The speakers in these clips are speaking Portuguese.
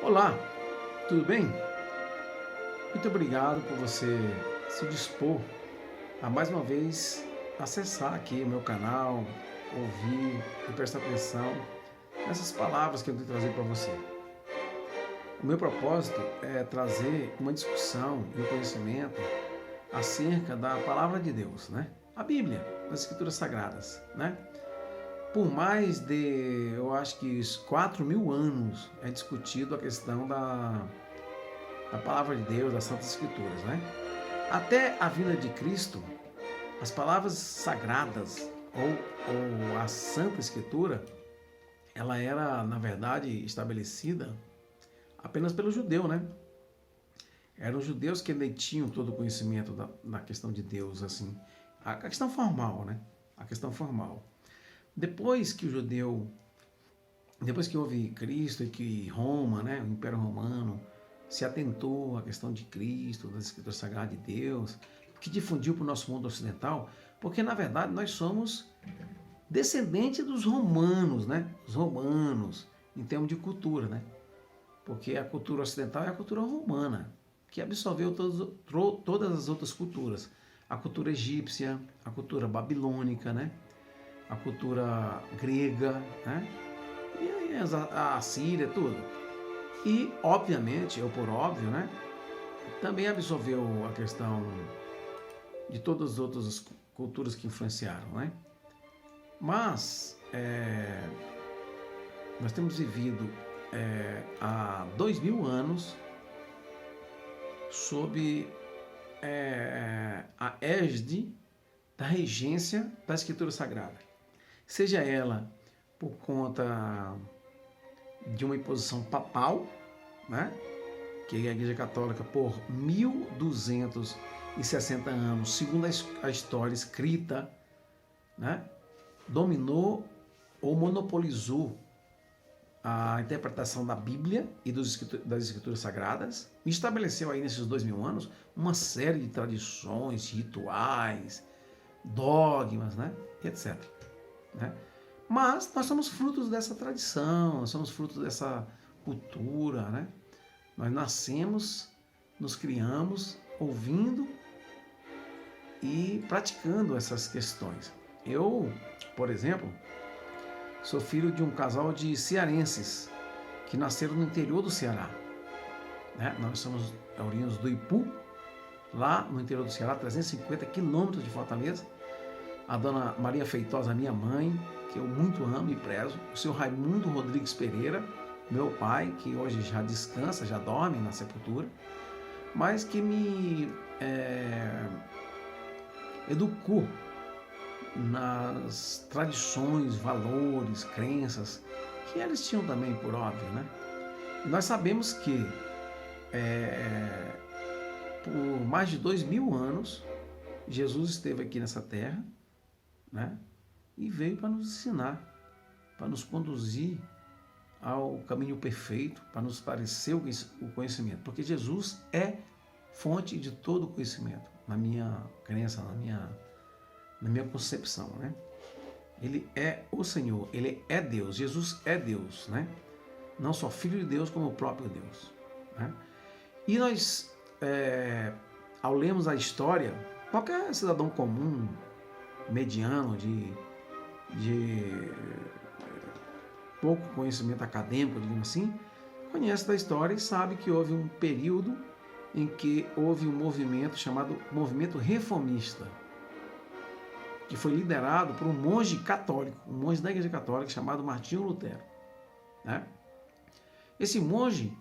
Olá, tudo bem? Muito obrigado por você se dispor a mais uma vez acessar aqui o meu canal, ouvir e prestar atenção nessas palavras que eu tenho trazer para você. O meu propósito é trazer uma discussão e um conhecimento acerca da palavra de Deus, né? A Bíblia, as Escrituras Sagradas, né? Por mais de, eu acho que 4.000 anos é discutido a questão da palavra de Deus, das Santas Escrituras, né? Até a vinda de Cristo, as palavras sagradas ou a Santa Escritura, ela era, na verdade, estabelecida apenas pelo judeu, né? Eram os judeus que detinham todo o conhecimento da questão de Deus, assim. A questão formal, né? A questão formal. Depois que o judeu, depois que houve Cristo e que Roma, né, o Império Romano, se atentou à questão de Cristo, das Escrituras Sagradas de Deus, que difundiu para o nosso mundo ocidental, porque na verdade nós somos descendentes dos romanos, né? Os romanos, em termos de cultura, né? Porque a cultura ocidental é a cultura romana, que absorveu todas as outras culturas. A cultura egípcia, a cultura babilônica, né? A cultura grega, né? E a Síria, tudo. E, obviamente, ou por óbvio, né? Também absorveu a questão de todas as outras culturas que influenciaram, né? Mas nós temos vivido há 2.000 anos sob a égide da regência da Escritura Sagrada. Seja ela por conta de uma imposição papal, né? Que a Igreja Católica, por 1.260 anos, segundo a história escrita, né? Dominou ou monopolizou a interpretação da Bíblia e das Escrituras Sagradas, e estabeleceu aí nesses 2.000 anos uma série de tradições, rituais, dogmas, né? Etc. Né? Mas nós somos frutos dessa tradição, nós somos frutos dessa cultura, né? Nós nascemos, nos criamos ouvindo e praticando essas questões. Eu, por exemplo, sou filho de um casal de cearenses que nasceram no interior do Ceará, né? Nós somos oriundos do Ipu, lá no interior do Ceará, 350 quilômetros de Fortaleza. A dona Maria Feitosa, minha mãe, que eu muito amo e prezo, o senhor Raimundo Rodrigues Pereira, meu pai, que hoje já descansa, já dorme na sepultura, mas que me educou nas tradições, valores, crenças, que eles tinham também, por óbvio, né? E nós sabemos que por mais de 2.000 anos, Jesus esteve aqui nessa terra, né? E veio para nos ensinar, para nos conduzir ao caminho perfeito, para nos parecer o conhecimento, porque Jesus é fonte de todo o conhecimento, na minha crença, na minha concepção, né? Ele é o Senhor, Ele é Deus, Jesus é Deus, né? Não só Filho de Deus, como o próprio Deus, né? E nós, ao lermos a história, qualquer cidadão comum, mediano, de pouco conhecimento acadêmico, digamos assim, conhece da história e sabe que houve um período em que houve um movimento chamado movimento reformista, que foi liderado por um monge católico, um monge da Igreja Católica chamado Martinho Lutero, né? Esse monge,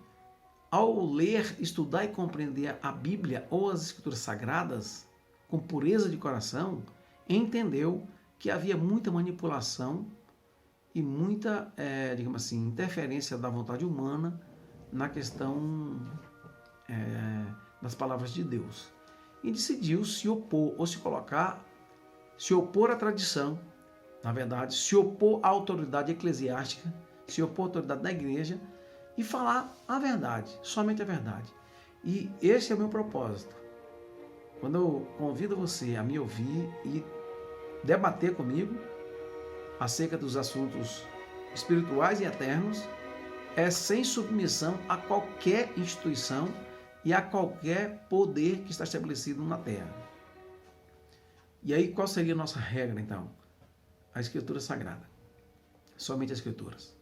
ao ler, estudar e compreender a Bíblia ou as Escrituras Sagradas com pureza de coração, entendeu que havia muita manipulação e muita, digamos assim, interferência da vontade humana na questão das palavras de Deus. E decidiu se opor ou se opor à tradição, na verdade, se opor à autoridade eclesiástica, se opor à autoridade da igreja e falar a verdade, somente a verdade. E esse é o meu propósito. Quando eu convido você a me ouvir e debater comigo acerca dos assuntos espirituais e eternos, é sem submissão a qualquer instituição e a qualquer poder que está estabelecido na terra. E aí, qual seria a nossa regra, então? A Escritura Sagrada. Somente as Escrituras.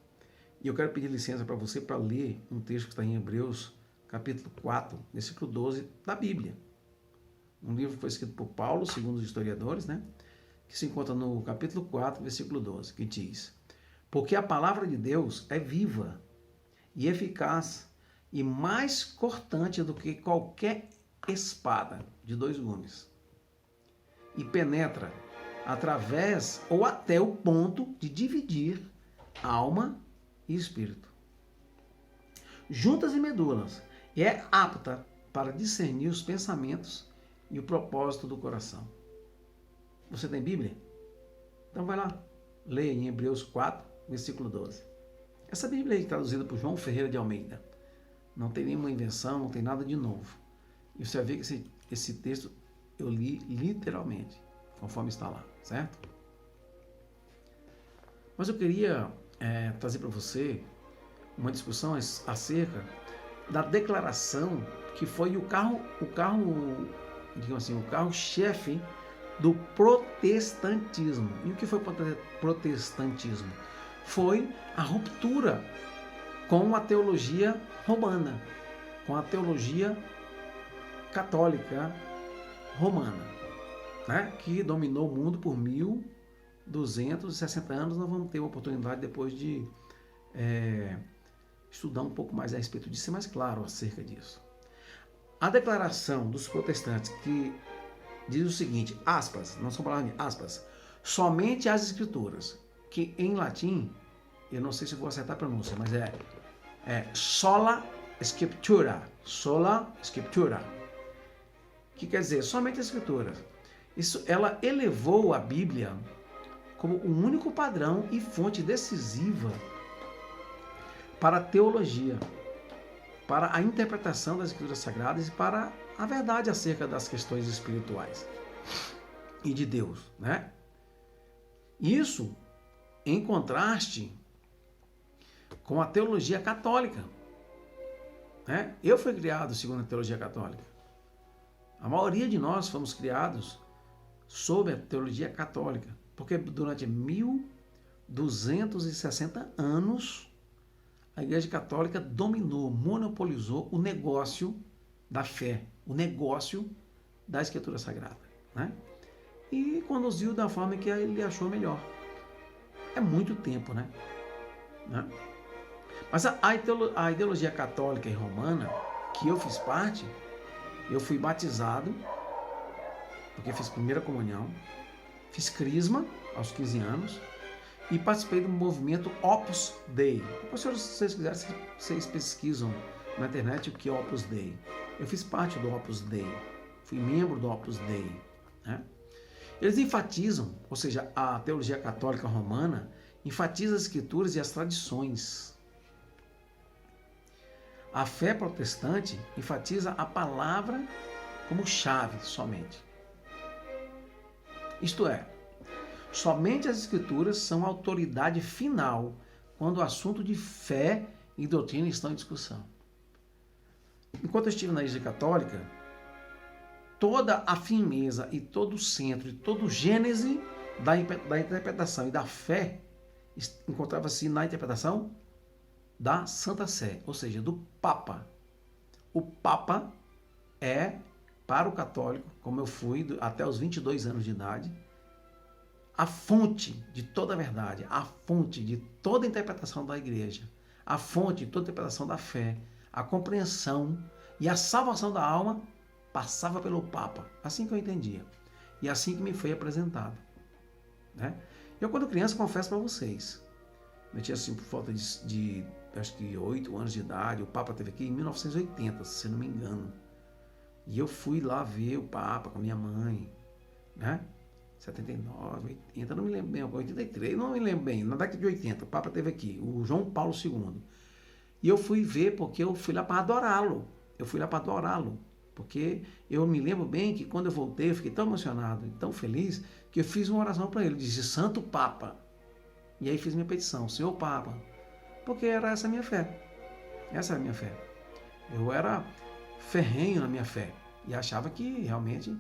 E eu quero pedir licença para você para ler um texto que está em Hebreus, capítulo 4, versículo 12, da Bíblia. Um livro que foi escrito por Paulo, segundo os historiadores, né? Que se encontra no capítulo 4, versículo 12, que diz: porque a palavra de Deus é viva e eficaz e mais cortante do que qualquer espada de 2 gumes. E penetra através ou até o ponto de dividir alma e espírito, juntas e medulas, e é apta para discernir os pensamentos e o propósito do coração. Você tem Bíblia? Então vai lá, leia em Hebreus 4, versículo 12. Essa Bíblia aí, traduzida por João Ferreira de Almeida, não tem nenhuma invenção, não tem nada de novo. E você vai ver que esse texto eu li literalmente, conforme está lá, certo? Mas eu queria trazer para você uma discussão acerca da declaração que foi o carro-chefe do protestantismo. E o que foi o protestantismo? Foi a ruptura com a teologia romana, com a teologia católica romana, né? Que dominou o mundo por 1260 anos. Nós vamos ter a oportunidade depois de estudar um pouco mais a respeito disso, ser mais claro acerca disso. A declaração dos protestantes que diz o seguinte, aspas, não são palavras, aspas, somente as escrituras, que em latim, eu não sei se eu vou acertar a pronúncia, mas é sola scriptura, que quer dizer somente as escrituras. Isso, ela elevou a Bíblia como o único padrão e fonte decisiva para a teologia, para a interpretação das escrituras sagradas e para a verdade acerca das questões espirituais e de Deus, né? Isso em contraste com a teologia católica, né? Eu fui criado segundo a teologia católica. A maioria de nós fomos criados sob a teologia católica, porque durante 1260 anos a Igreja Católica dominou, monopolizou o negócio da fé, o negócio da Escritura Sagrada, né? E conduziu da forma que ele achou melhor. É muito tempo, né? Mas a ideologia católica e romana, que eu fiz parte, eu fui batizado, porque fiz primeira comunhão, fiz crisma aos 15 anos, e participei do movimento Opus Dei. Depois, se vocês quiserem, vocês pesquisam na internet o que é Opus Dei. Eu fiz parte do Opus Dei, fui membro do Opus Dei, né? Eles enfatizam, ou seja, a teologia católica romana enfatiza as escrituras e as tradições. A fé protestante enfatiza a palavra como chave somente. Isto é, somente as escrituras são autoridade final quando o assunto de fé e doutrina estão em discussão. Enquanto eu estive na Igreja Católica, toda a firmeza e todo o centro e todo o gênese da interpretação e da fé encontrava-se na interpretação da Santa Sé, ou seja, do Papa. O Papa é, para o católico, como eu fui até os 22 anos de idade, a fonte de toda a verdade, a fonte de toda a interpretação da igreja, a fonte de toda a interpretação da fé, a compreensão e a salvação da alma passava pelo Papa. Assim que eu entendia. E assim que me foi apresentado, né? Eu, quando criança, confesso para vocês, eu tinha assim por volta de acho que 8 anos de idade, o Papa esteve aqui em 1980, se não me engano. E eu fui lá ver o Papa com a minha mãe, né? 79, 80, não me lembro bem, 83, não me lembro bem, na década de 80, o Papa esteve aqui, o João Paulo II. E eu fui ver porque eu fui lá para adorá-lo. Porque eu me lembro bem que quando eu voltei, eu fiquei tão emocionado e tão feliz que eu fiz uma oração para ele, disse Santo Papa. E aí fiz minha petição, Senhor Papa, porque era essa a minha fé. Essa era a minha fé. Eu era ferrenho na minha fé e achava que realmente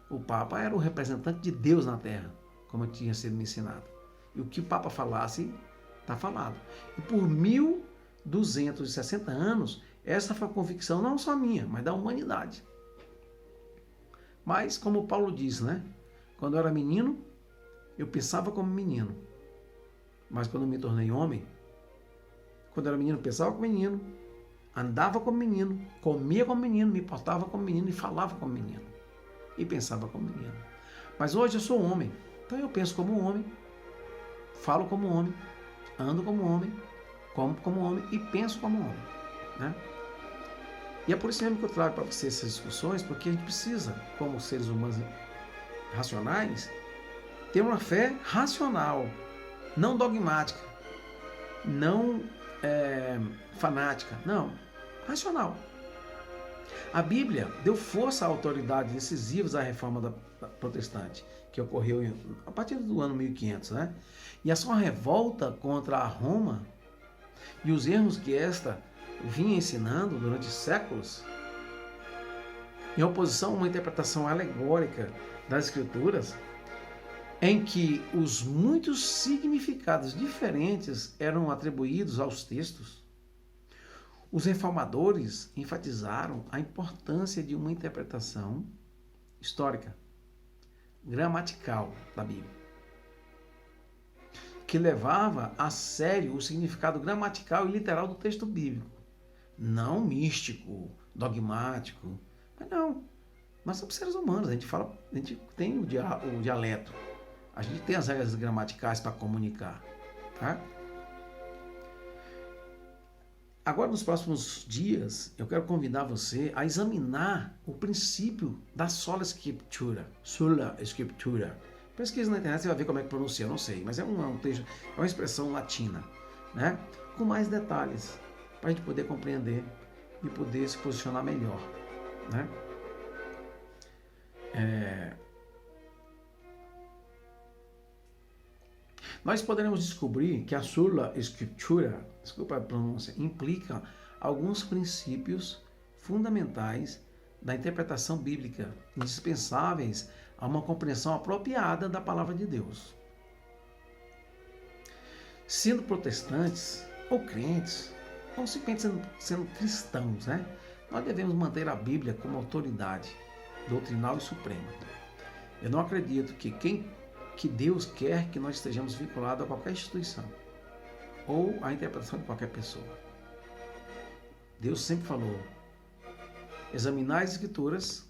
o Papa era o representante de Deus na Terra, como tinha sido me ensinado. E o que o Papa falasse, está falado. E por 1260 anos, essa foi a convicção não só minha, mas da humanidade. Mas, como Paulo diz, né? Quando eu era menino, eu pensava como menino. Mas quando eu me tornei homem, quando eu era menino, eu pensava como menino, andava como menino, comia como menino, me portava como menino e falava como menino. E pensava como menino. Mas hoje eu sou homem. Então eu penso como homem, falo como homem, ando como homem, como homem e penso como homem. Né? E é por isso mesmo que eu trago para você essas discussões, porque a gente precisa, como seres humanos racionais, ter uma fé racional, não dogmática, não fanática, não, racional. A Bíblia deu força a autoridades decisivas à reforma protestante, que ocorreu a partir do ano 1500, né? E a sua revolta contra a Roma e os erros que esta vinha ensinando durante séculos, em oposição a uma interpretação alegórica das Escrituras, em que os muitos significados diferentes eram atribuídos aos textos, os reformadores enfatizaram a importância de uma interpretação histórica, gramatical da Bíblia, que levava a sério o significado gramatical e literal do texto bíblico, não místico, dogmático, mas não. Nós somos seres humanos, a gente tem o dialeto, a gente tem as regras gramaticais para comunicar, tá? Agora, nos próximos dias, eu quero convidar você a examinar o princípio da sola scriptura. Pesquisa na internet, você vai ver como é que pronuncia, eu não sei, mas é um texto, é uma expressão latina, né? Com mais detalhes, para a gente poder compreender e poder se posicionar melhor, né? Nós poderemos descobrir que a sola scriptura, desculpa a pronúncia, implica alguns princípios fundamentais da interpretação bíblica, indispensáveis a uma compreensão apropriada da palavra de Deus. Sendo protestantes ou crentes, ou simplesmente sendo cristãos, né? Nós devemos manter a Bíblia como autoridade doutrinal e suprema. Eu não acredito que Deus quer que nós estejamos vinculados a qualquer instituição ou à interpretação de qualquer pessoa. Deus sempre falou: examinai as Escrituras,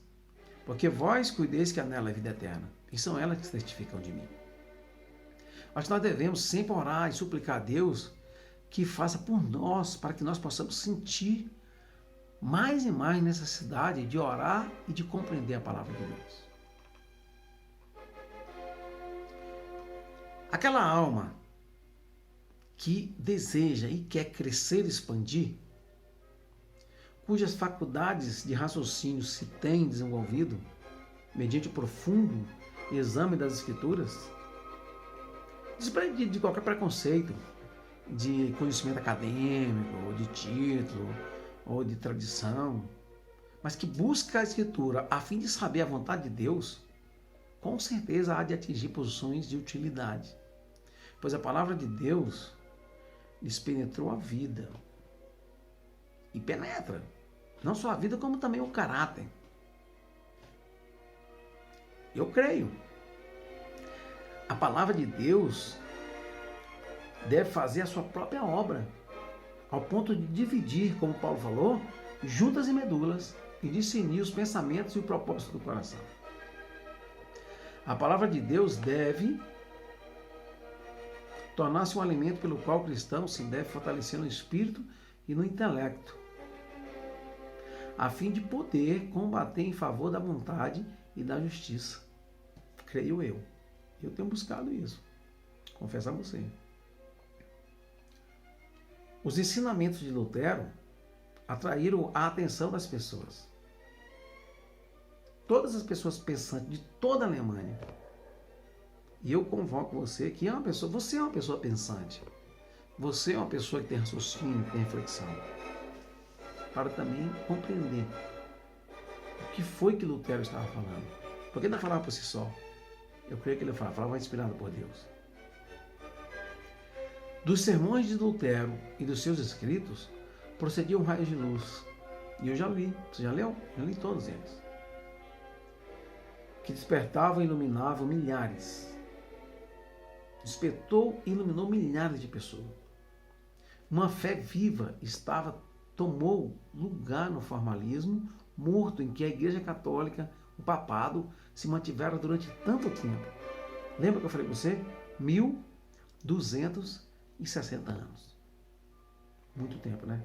porque vós cuideis que há nela é vida eterna, e são elas que certificam de mim. Mas nós devemos sempre orar e suplicar a Deus que faça por nós, para que nós possamos sentir mais e mais necessidade de orar e de compreender a palavra de Deus. Aquela alma que deseja e quer crescer e expandir, cujas faculdades de raciocínio se têm desenvolvido mediante o profundo exame das Escrituras, desprende de qualquer preconceito de conhecimento acadêmico, ou de título, ou de tradição, mas que busca a Escritura a fim de saber a vontade de Deus, com certeza há de atingir posições de utilidade, pois a palavra de Deus lhes penetrou a vida e penetra não só a vida, como também o caráter. Eu creio. A palavra de Deus deve fazer a sua própria obra, ao ponto de dividir, como Paulo falou, juntas e medulas, e discernir os pensamentos e o propósito do coração. A palavra de Deus deve tornar-se um alimento pelo qual o cristão se deve fortalecer no espírito e no intelecto, a fim de poder combater em favor da vontade e da justiça. Creio eu. Eu tenho buscado isso. Confesso a você. Os ensinamentos de Lutero atraíram a atenção das pessoas. Todas as pessoas pensantes de toda a Alemanha. E eu convoco você que você é uma pessoa pensante. você é uma pessoa que tem raciocínio, que tem reflexão, para também compreender o que foi que Lutero estava falando. Porque ele não falava por si só. Eu creio que ele falava inspirado por Deus. Dos sermões de Lutero e dos seus escritos, procediam raios de luz. E eu já li. Você já leu? Eu li todos eles. Que despertavam e iluminavam milhares. Despertou e iluminou milhares de pessoas. Uma fé viva tomou lugar no formalismo morto em que a Igreja Católica, o papado, se mantiveram durante tanto tempo. Lembra que eu falei para você? 1260 anos. Muito tempo, né?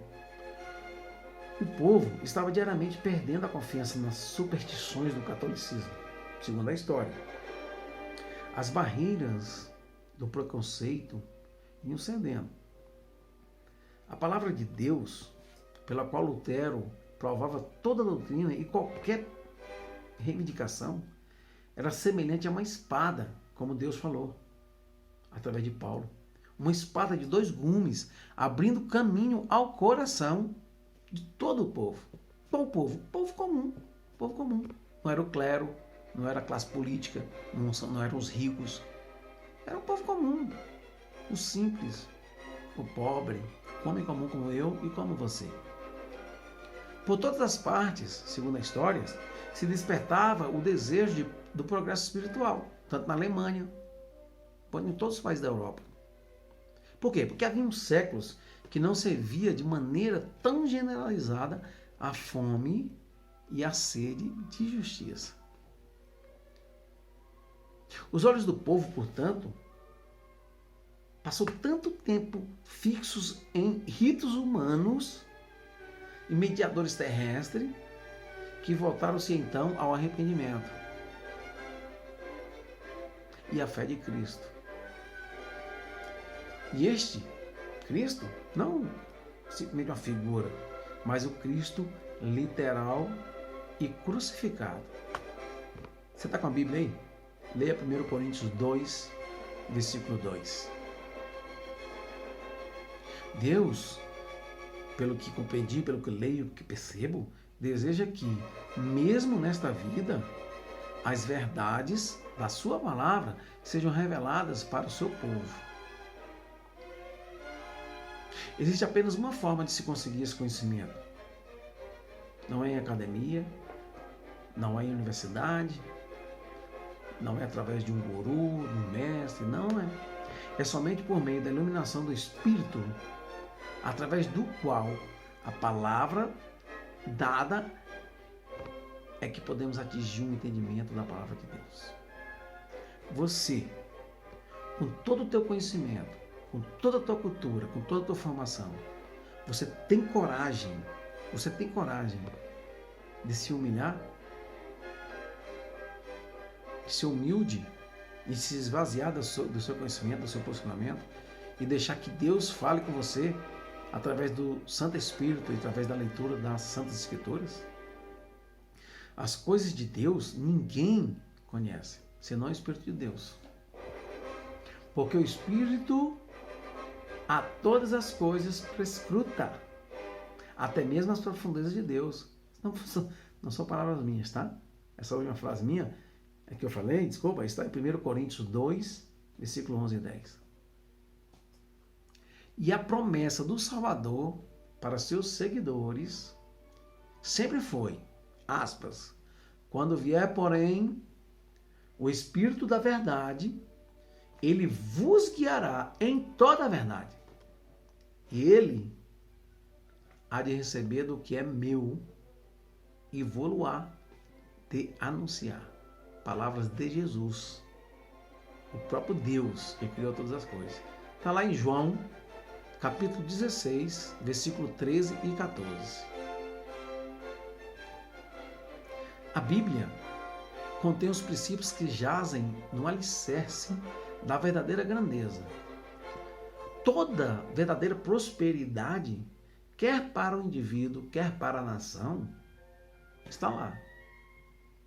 O povo estava diariamente perdendo a confiança nas superstições do catolicismo, segundo a história. As barreiras do preconceito iam cedendo. A palavra de Deus, pela qual Lutero provava toda a doutrina e qualquer reivindicação, era semelhante a uma espada, como Deus falou, através de Paulo. Uma espada de 2 gumes, abrindo caminho ao coração de todo o povo. Qual povo comum. Povo comum. Não era o clero, não era a classe política, não eram os ricos. Era o povo comum, o simples, o pobre, o homem comum como eu e como você. Por todas as partes, segundo a história, se despertava o desejo do progresso espiritual, tanto na Alemanha quanto em todos os países da Europa. Por quê? Porque havia uns séculos que não se via de maneira tão generalizada a fome e a sede de justiça. Os olhos do povo, portanto, passou tanto tempo fixos em ritos humanos e mediadores terrestres que voltaram-se então ao arrependimento e à fé de Cristo. E este Cristo, não simplesmente uma figura, mas o Cristo literal e crucificado. Você está com a Bíblia aí? Leia 1 Coríntios 2, versículo 2. Deus, pelo que compreendi, pelo que leio, pelo que percebo, deseja que, mesmo nesta vida, as verdades da sua palavra sejam reveladas para o seu povo. Existe apenas uma forma de se conseguir esse conhecimento. Não é em academia, não é em universidade, não é através de um guru, de um mestre, não é. É somente por meio da iluminação do Espírito, através do qual a palavra dada é que podemos atingir um entendimento da palavra de Deus. Você, com todo o teu conhecimento, com toda a tua cultura, com toda a tua formação, você tem coragem de se humilhar, de ser humilde e se esvaziar do seu conhecimento, do seu posicionamento e deixar que Deus fale com você através do Santo Espírito e através da leitura das Santas Escrituras? As coisas de Deus ninguém conhece, senão o Espírito de Deus. Porque o Espírito a todas as coisas prescruta, até mesmo as profundezas de Deus. Não são palavras minhas, tá? Essa última frase minha é que eu falei, desculpa, está em 1 Coríntios 2, versículo 11 e 10. E a promessa do Salvador para seus seguidores sempre foi, aspas, quando vier, porém, o Espírito da verdade, ele vos guiará em toda a verdade. E ele há de receber do que é meu e vou-lo-á de anunciar. Palavras de Jesus, o próprio Deus que criou todas as coisas. Está lá em João, capítulo 16, versículo 13 e 14. A Bíblia contém os princípios que jazem no alicerce da verdadeira grandeza. Toda verdadeira prosperidade, quer para o indivíduo, quer para a nação, está lá,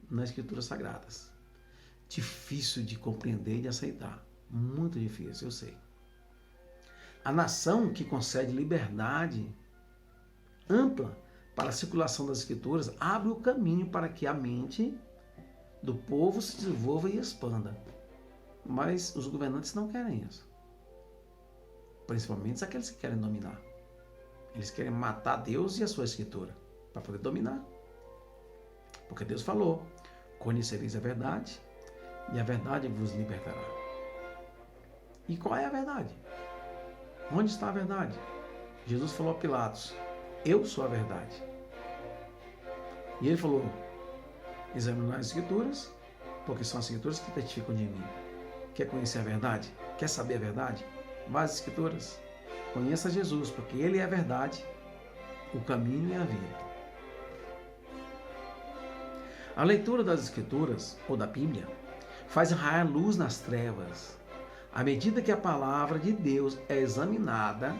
nas Escrituras Sagradas. Difícil de compreender e de aceitar. Muito difícil, eu sei. A nação que concede liberdade ampla para a circulação das escrituras abre o caminho para que a mente do povo se desenvolva e expanda. Mas os governantes não querem isso. Principalmente aqueles que querem dominar. Eles querem matar Deus e a sua escritura para poder dominar. Porque Deus falou: conhecereis a verdade e a verdade vos libertará. E qual é a verdade? Onde está a verdade? Jesus falou a Pilatos: eu sou a verdade. E ele falou: examinar as escrituras, porque são as escrituras que testificam de mim. Quer conhecer a verdade? Quer saber a verdade? Vá às escrituras. Conheça Jesus, porque ele é a verdade, o caminho e a vida. A leitura das escrituras, ou da Bíblia, faz raiar luz nas trevas. À medida que a palavra de Deus é examinada,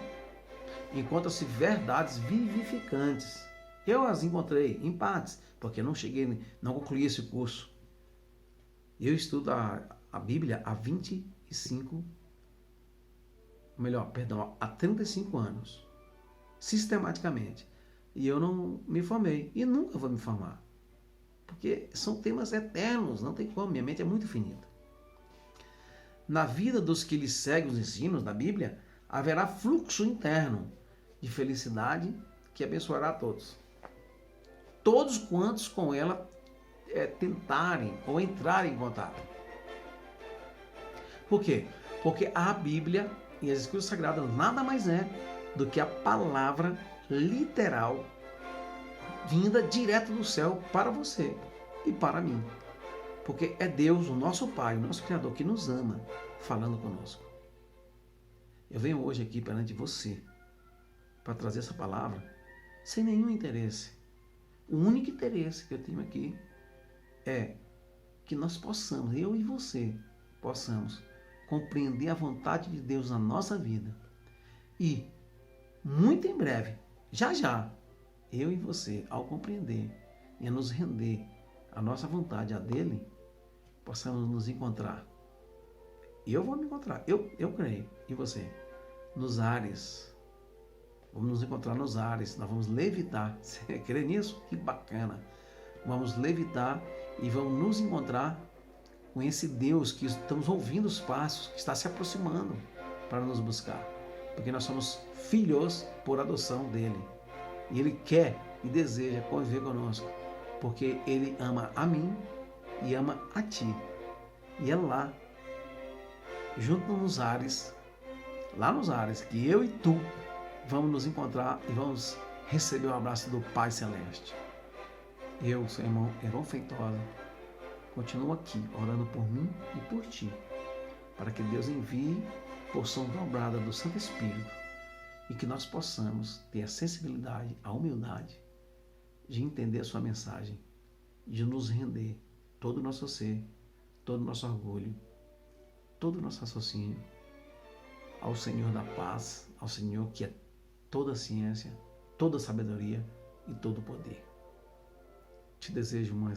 encontram-se verdades vivificantes. Eu as encontrei em partes, porque não concluí esse curso. Eu estudo a Bíblia há 35 anos, sistematicamente. E eu não me formei, e nunca vou me formar. Porque são temas eternos, não tem como, minha mente é muito finita. Na vida dos que lhes seguem os ensinos da Bíblia, haverá fluxo interno de felicidade que abençoará a todos. Todos quantos com ela tentarem ou entrarem em contato. Por quê? Porque a Bíblia e as Escrituras Sagradas nada mais é do que a palavra literal vinda direto do céu para você e para mim. Porque é Deus, o nosso Pai, o nosso Criador, que nos ama, falando conosco. Eu venho hoje aqui perante você para trazer essa palavra sem nenhum interesse. O único interesse que eu tenho aqui é que nós possamos, eu e você, possamos compreender a vontade de Deus na nossa vida. E, muito em breve, já, eu e você, ao compreender e a nos render a nossa vontade, a dele, possamos nos encontrar. Eu vou me encontrar, eu creio, e você, nos ares. Vamos nos encontrar nos ares, nós vamos levitar. Você crê nisso? Que bacana. Vamos levitar e vamos nos encontrar com esse Deus que estamos ouvindo os passos, que está se aproximando para nos buscar. Porque nós somos filhos por adoção dele. E ele quer e deseja conviver conosco. Porque ele ama a mim e ama a ti. E é lá, junto nos ares, lá nos ares, que eu e tu vamos nos encontrar e vamos receber o abraço do Pai Celeste. Eu, seu irmão Heron Feitosa, continuo aqui orando por mim e por ti, para que Deus envie porção dobrada do Santo Espírito e que nós possamos ter a sensibilidade, a humildade de entender a sua mensagem, de nos render todo o nosso ser, todo o nosso orgulho, todo o nosso raciocínio ao Senhor da paz, ao Senhor que é toda a ciência, toda a sabedoria e todo o poder. Te desejo uma